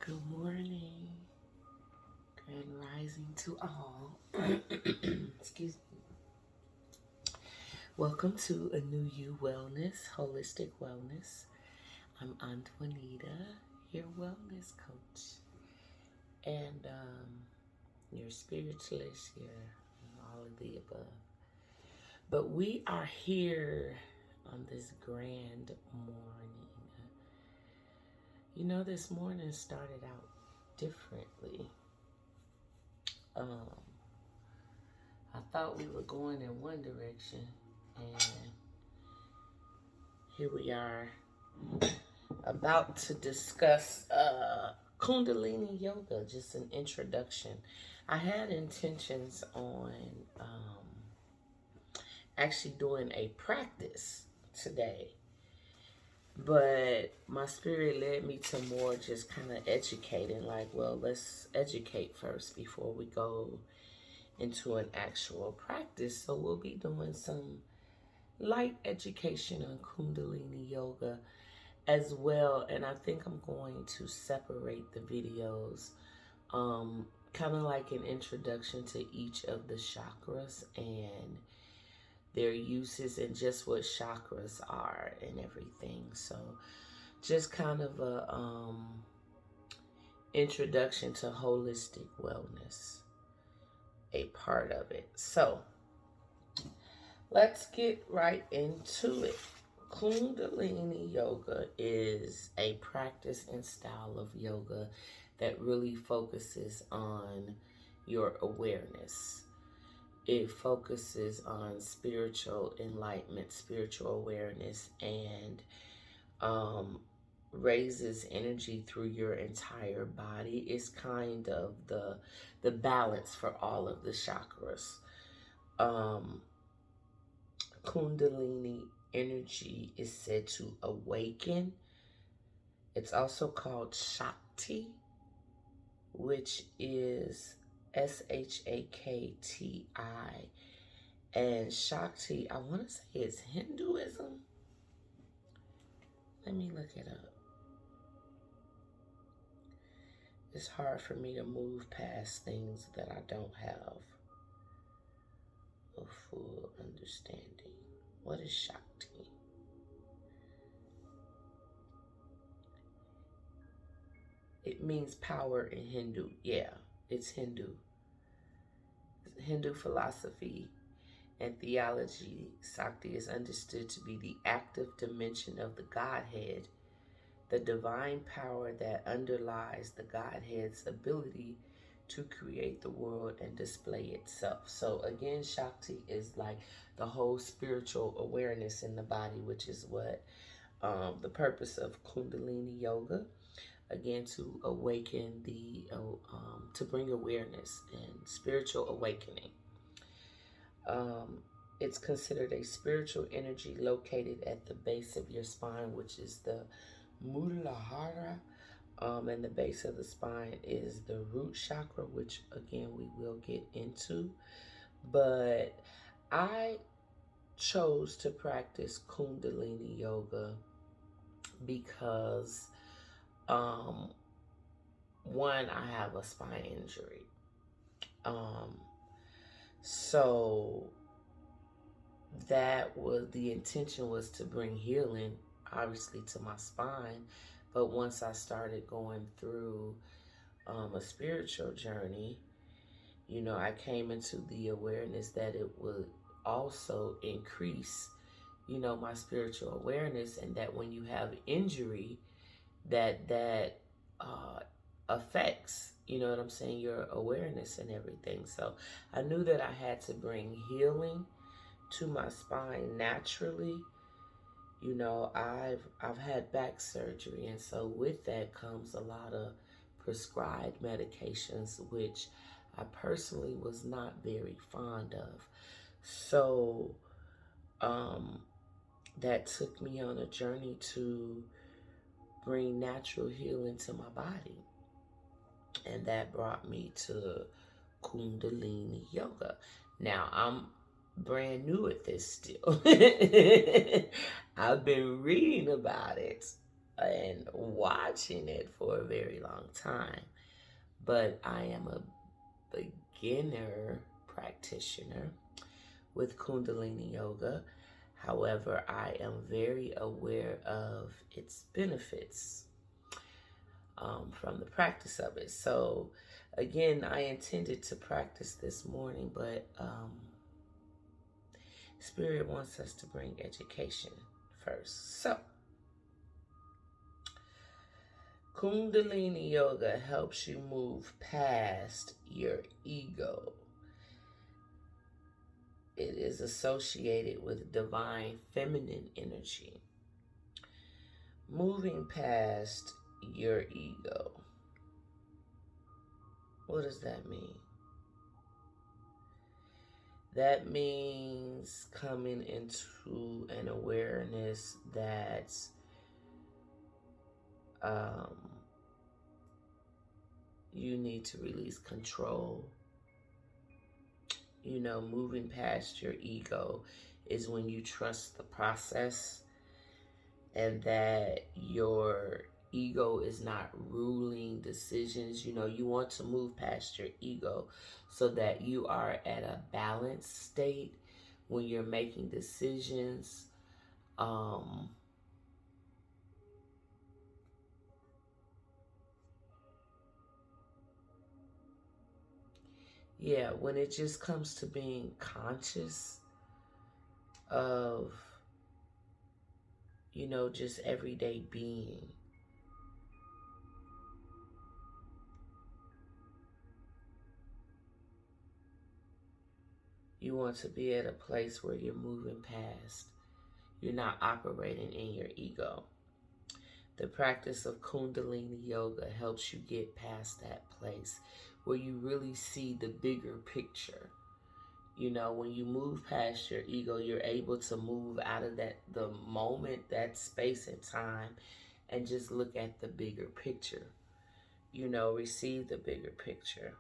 Good morning, grand rising to all. Excuse me. Welcome to ANUIYU Wellness, Holistic Wellness. I'm Antoinita, your wellness coach, and your spiritualist, all of the above. But we are here on this grand morning. This morning started out differently. I thought we were going in one direction, and here we are about to discuss Kundalini Yoga, just an introduction. I had intentions on actually doing a practice today, but my spirit led me to more just kind of educating, like, well, let's educate first before we go into an actual practice. So we'll be doing some light education on Kundalini Yoga as well. And I think I'm going to separate the videos, kind of like an introduction to each of the chakras and their uses and just what chakras are and everything. So just kind of a introduction to holistic wellness, a part of it. So let's get right into it. Kundalini Yoga is a practice and style of yoga that really focuses on your awareness. It focuses on spiritual enlightenment, spiritual awareness, and raises energy through your entire body. It's kind of the balance for all of the chakras. Kundalini energy is said to awaken. It's also called Shakti, which is Shakti. And Shakti, I want to say it's Hinduism. Let me look it up. It's hard for me to move past things that I don't have a full understanding. What is Shakti? It means power in Hindu. Yeah, it's Hindu. Hindu philosophy and theology, Shakti is understood to be the active dimension of the Godhead, the divine power that underlies the Godhead's ability to create the world and display itself. So again, Shakti is like the whole spiritual awareness in the body, which is what the purpose of Kundalini Yoga. Again, to awaken to bring awareness and spiritual awakening. It's considered a spiritual energy located at the base of your spine, which is the Muladhara. And the base of the spine is the root chakra, which again we will get into. But I chose to practice Kundalini Yoga because one, I have a spine injury. So that was the intention, was to bring healing, obviously, to my spine. But once I started going through a spiritual journey, I came into the awareness that it would also increase, my spiritual awareness, and that when you have injury, that affects, what I'm saying, your awareness and everything. So I knew that I had to bring healing to my spine naturally. I've had back surgery, and so with that comes a lot of prescribed medications, which I personally was not very fond of. So that took me on a journey to bring natural healing to my body. And that brought me to Kundalini Yoga. Now, I'm brand new at this still. I've been reading about it, and watching it for a very long time. But I am a beginner practitioner with Kundalini Yoga. However, I am very aware of its benefits from the practice of it. So, again, I intended to practice this morning, but Spirit wants us to bring education first. So, Kundalini Yoga helps you move past your ego. It is associated with divine feminine energy. Moving past your ego. What does that mean? That means coming into an awareness that you need to release control. You know, moving past your ego is when you trust the process and that your ego is not ruling decisions. You know, you want to move past your ego so that you are at a balanced state when you're making decisions. Yeah, when it just comes to being conscious of, you know, just everyday being. You want to be at a place where you're moving past. You're not operating in your ego. The practice of Kundalini Yoga helps you get past that place where you really see the bigger picture. You know, when you move past your ego, you're able to move out of the moment, that space and time, and just look at the bigger picture. You know, receive the bigger picture.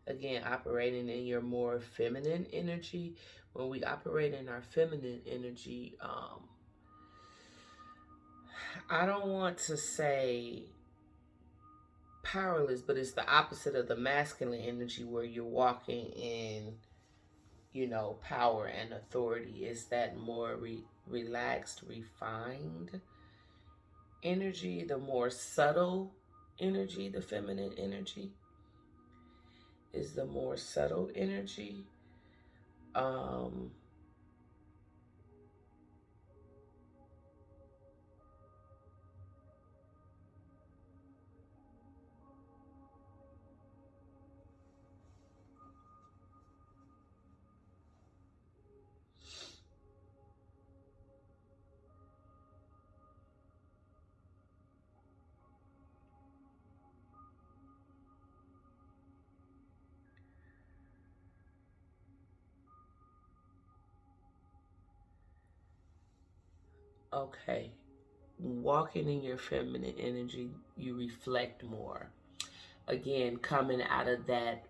Again, operating in your more feminine energy. When we operate in our feminine energy, I don't want to say powerless, but it's the opposite of the masculine energy where you're walking in, you know, power and authority. It's that more relaxed, refined energy, the more subtle energy. The feminine energy is the more subtle energy. Okay. Walking in your feminine energy, you reflect more. Again, coming out of that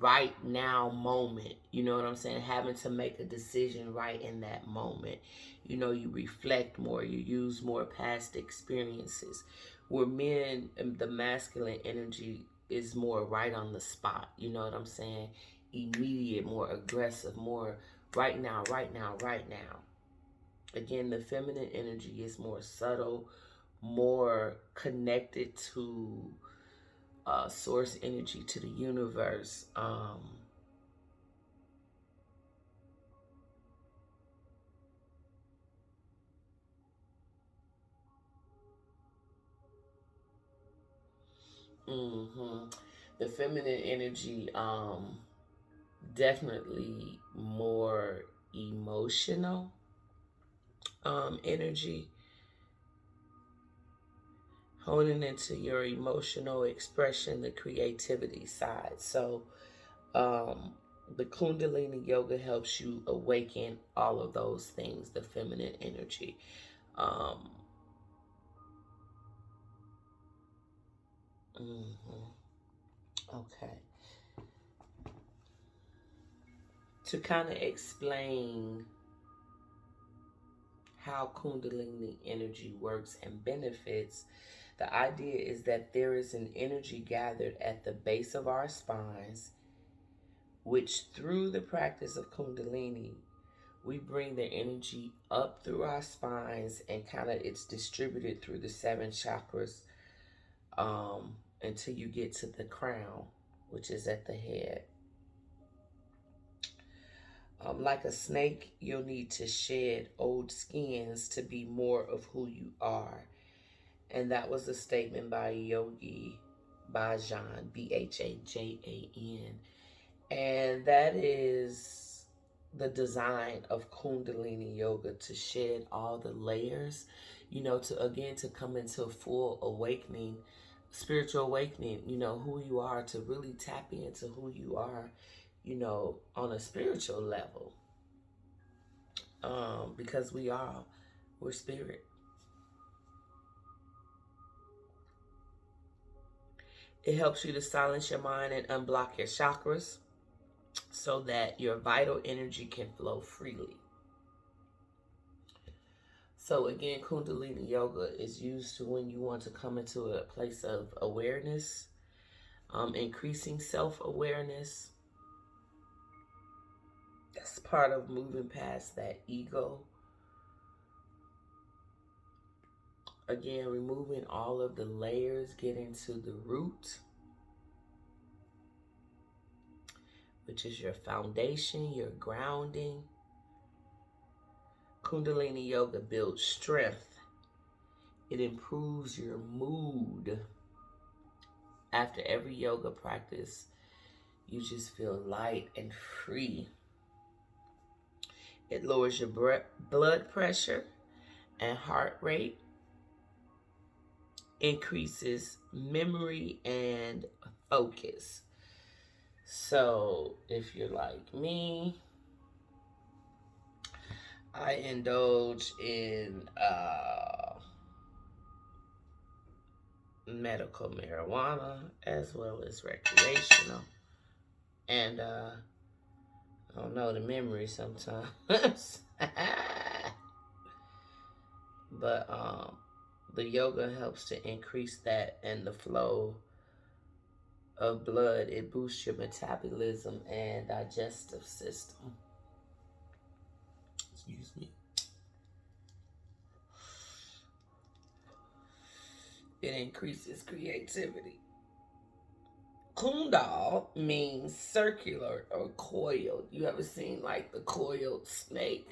right now moment, you know what I'm saying? Having to make a decision right in that moment. You know, you reflect more, you use more past experiences. Where men, the masculine energy is more right on the spot, you know what I'm saying? Immediate, more aggressive, more right now, right now, right now. Again, the feminine energy is more subtle, more connected to source energy, to the universe. The feminine energy, definitely more emotional energy, honing into your emotional expression, the creativity side. So, the Kundalini Yoga helps you awaken all of those things, the feminine energy. Um, okay. to kind of explain how Kundalini energy works and benefits, the idea is that there is an energy gathered at the base of our spines, which through the practice of Kundalini, we bring the energy up through our spines and kind of it's distributed through the 7 chakras until you get to the crown, which is at the head. Like a snake, you'll need to shed old skins to be more of who you are. And that was a statement by Yogi Bhajan, Bhajan. And that is the design of Kundalini Yoga, to shed all the layers, to come into full awakening, spiritual awakening, who you are, to really tap into who you are, on a spiritual level. Because we're spirit. It helps you to silence your mind and unblock your chakras so that your vital energy can flow freely. So again, Kundalini Yoga is used to when you want to come into a place of awareness, increasing self-awareness. That's part of moving past that ego. Again, removing all of the layers, getting to the root, which is your foundation, your grounding. Kundalini Yoga builds strength. It improves your mood. After every yoga practice, you just feel light and free. It lowers your blood pressure and heart rate, increases memory and focus. So if you're like me, I indulge in medical marijuana as well as recreational. And I don't know, the memory sometimes. But the yoga helps to increase that and the flow of blood. It boosts your metabolism and digestive system. Excuse me. It increases creativity. Kundal means circular or coiled. You ever seen like the coiled snake?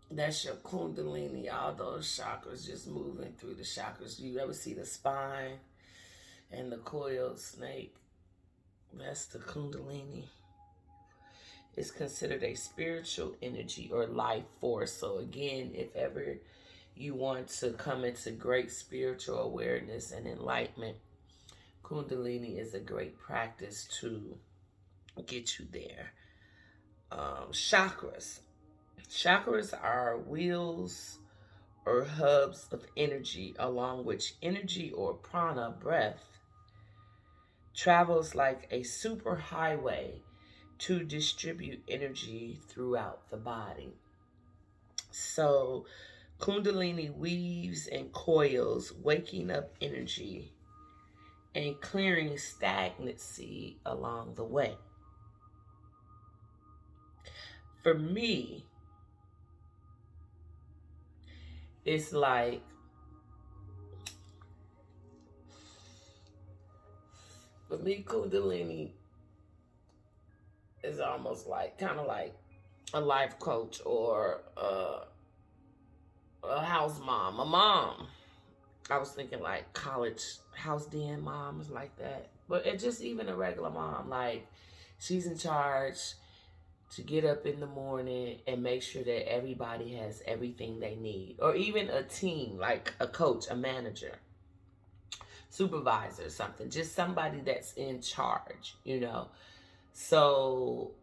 That's your Kundalini, all those chakras just moving through the chakras. You ever see the spine and the coiled snake? That's the Kundalini. It's considered a spiritual energy or life force. So again, if ever you want to come into great spiritual awareness and enlightenment, Kundalini is a great practice to get you there. Chakras. Chakras are wheels or hubs of energy along which energy or prana, breath, travels like a superhighway to distribute energy throughout the body. So Kundalini weaves and coils, waking up energy and clearing stagnancy along the way. For me, it's like Kundalini is almost like kind of like a life coach or a house mom, a mom. I was thinking like college house den moms like that, but it's just even a regular mom. Like she's in charge to get up in the morning and make sure that everybody has everything they need, or even a team like a coach, a manager, supervisor, something, just somebody that's in charge, So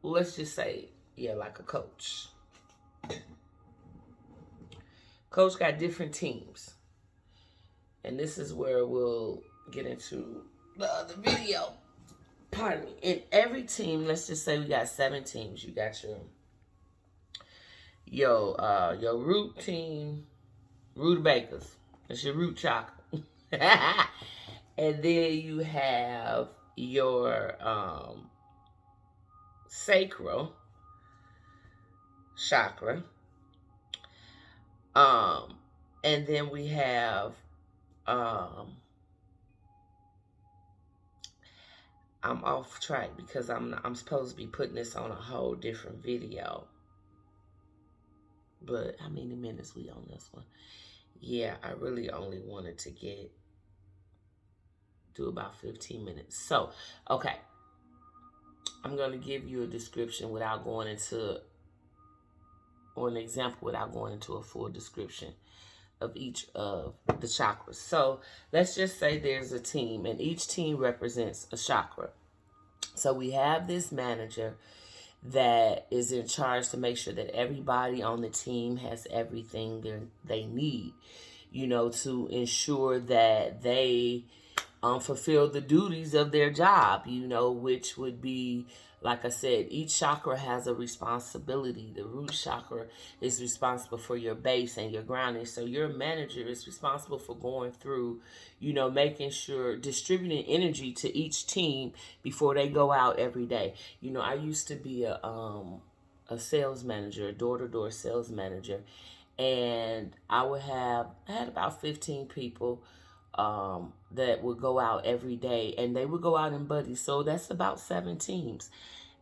let's just say, like a coach. Coach got different teams. And this is where we'll get into the other video. pardon me, in every team, let's just say we got 7 teams. You got your root team, rutabagas. That's your root chakra. And then you have your sacral chakra. And then we have I'm off track because I'm supposed to be putting this on a whole different video. But how many minutes we on this one? Yeah, I really only wanted to do about 15 minutes. So, okay. I'm going to give you a description without going into, or an example without going into a full description of each of the chakras. So let's just say there's a team and each team represents a chakra. So we have this manager that is in charge to make sure that everybody on the team has everything they need, to ensure that they fulfill the duties of their job, which would be, like I said, each chakra has a responsibility. The root chakra is responsible for your base and your grounding. So your manager is responsible for going through, making sure, distributing energy to each team before they go out every day. I used to be a sales manager, a door-to-door sales manager, and I had about 15 people that would go out every day, and they would go out in buddies. So that's about 7 teams.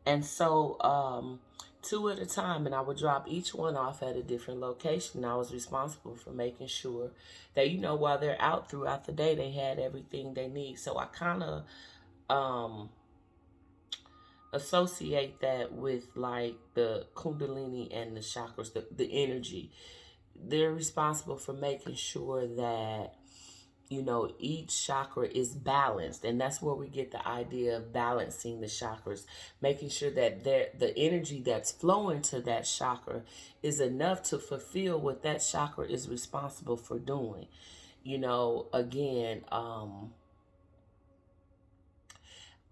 And so 2 at a time, and I would drop each one off at a different location. I was responsible for making sure that, while they're out throughout the day, they had everything they need. So I kind of associate that with like the Kundalini and the chakras, the energy. They're responsible for making sure that each chakra is balanced. And that's where we get the idea of balancing the chakras, making sure that the energy that's flowing to that chakra is enough to fulfill what that chakra is responsible for doing. Again, all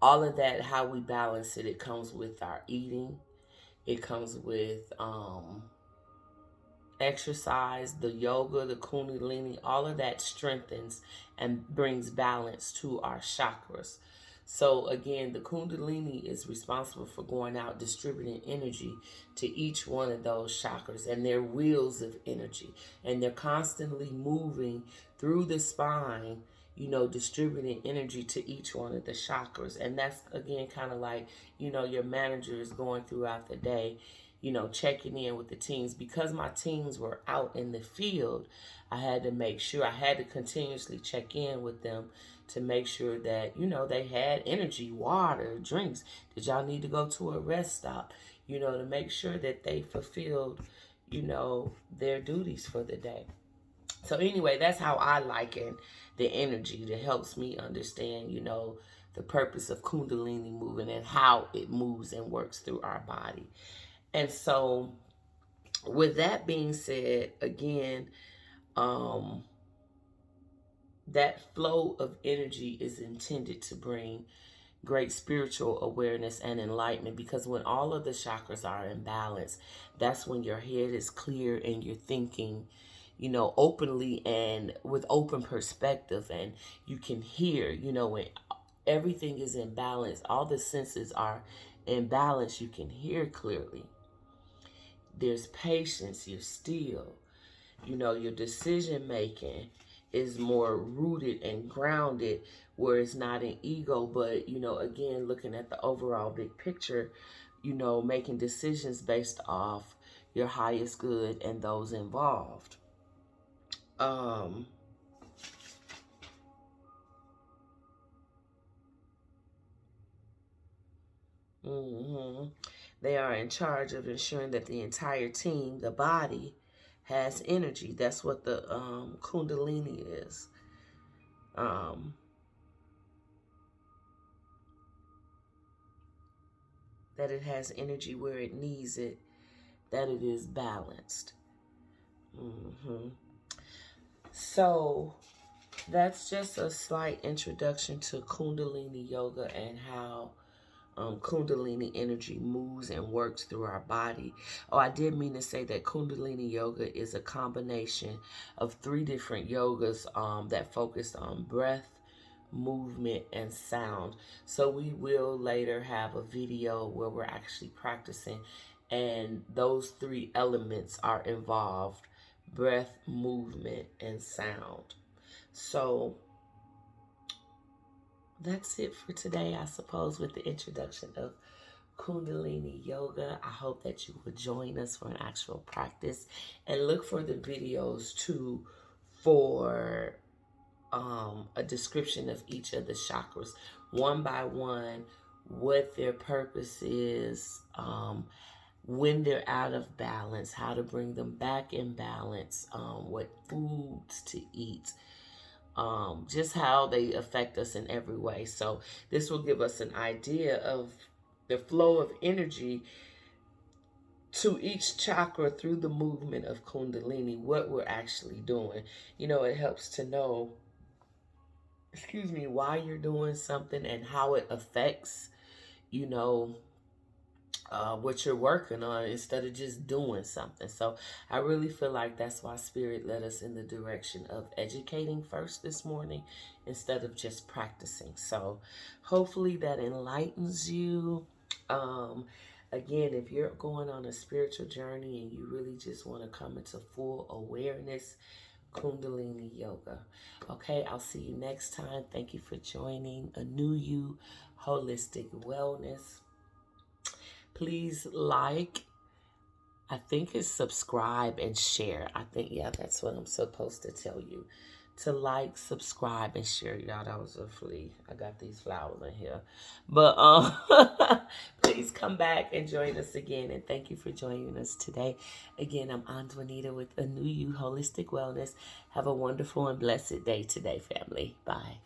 of that, how we balance it, it comes with our eating. It comes with exercise, the yoga, the Kundalini, all of that strengthens and brings balance to our chakras. So again, the Kundalini is responsible for going out, distributing energy to each one of those chakras, and they're wheels of energy, and they're constantly moving through the spine, distributing energy to each one of the chakras. And that's, again, kind of like, your manager is going throughout the day, checking in with the teams. Because my teams were out in the field, I had to make sure, I had to continuously check in with them to make sure that, they had energy, water, drinks. Did y'all need to go to a rest stop? To make sure that they fulfilled, their duties for the day. So anyway, that's how I liken the energy that helps me understand, the purpose of Kundalini moving and how it moves and works through our body. And so with that being said, again, that flow of energy is intended to bring great spiritual awareness and enlightenment, because when all of the chakras are in balance, that's when your head is clear and you're thinking, openly and with open perspective, and you can hear, when everything is in balance, all the senses are in balance, you can hear clearly. There's patience, you're still, your decision making is more rooted and grounded, where it's not an ego, but, again, looking at the overall big picture, making decisions based off your highest good and those involved. They are in charge of ensuring that the entire team, the body, has energy. That's what the Kundalini is. That it has energy where it needs it, that it is balanced. So that's just a slight introduction to Kundalini Yoga and how Kundalini energy moves and works through our body. Oh, I did mean to say that Kundalini Yoga is a combination of 3 different yogas that focus on breath, movement, and sound. So we will later have a video where we're actually practicing, and those 3 elements are involved: breath, movement, and sound. So that's it for today, I suppose, with the introduction of Kundalini Yoga. I hope that you will join us for an actual practice, and look for the videos too for a description of each of the chakras, one by one, what their purpose is, when they're out of balance, how to bring them back in balance, what foods to eat, just how they affect us in every way. So this will give us an idea of the flow of energy to each chakra through the movement of Kundalini, what we're actually doing. You know, it helps to know, why you're doing something and how it affects, you know, what you're working on, instead of just doing something. So I really feel like that's why Spirit led us in the direction of educating first this morning instead of just practicing. So hopefully that enlightens you. Again, if you're going on a spiritual journey and you really just want to come into full awareness, Kundalini Yoga. Okay, I'll see you next time. Thank you for joining ANUIYU Holistic Wellness. Please like, I think it's subscribe and share. I think, yeah, that's what I'm supposed to tell you. To like, subscribe, and share. Y'all, that was a flea. I got these flowers in here. But please come back and join us again. And thank you for joining us today. Again, I'm Antoinita with ANUIYU Holistic Wellness. Have a wonderful and blessed day today, family. Bye.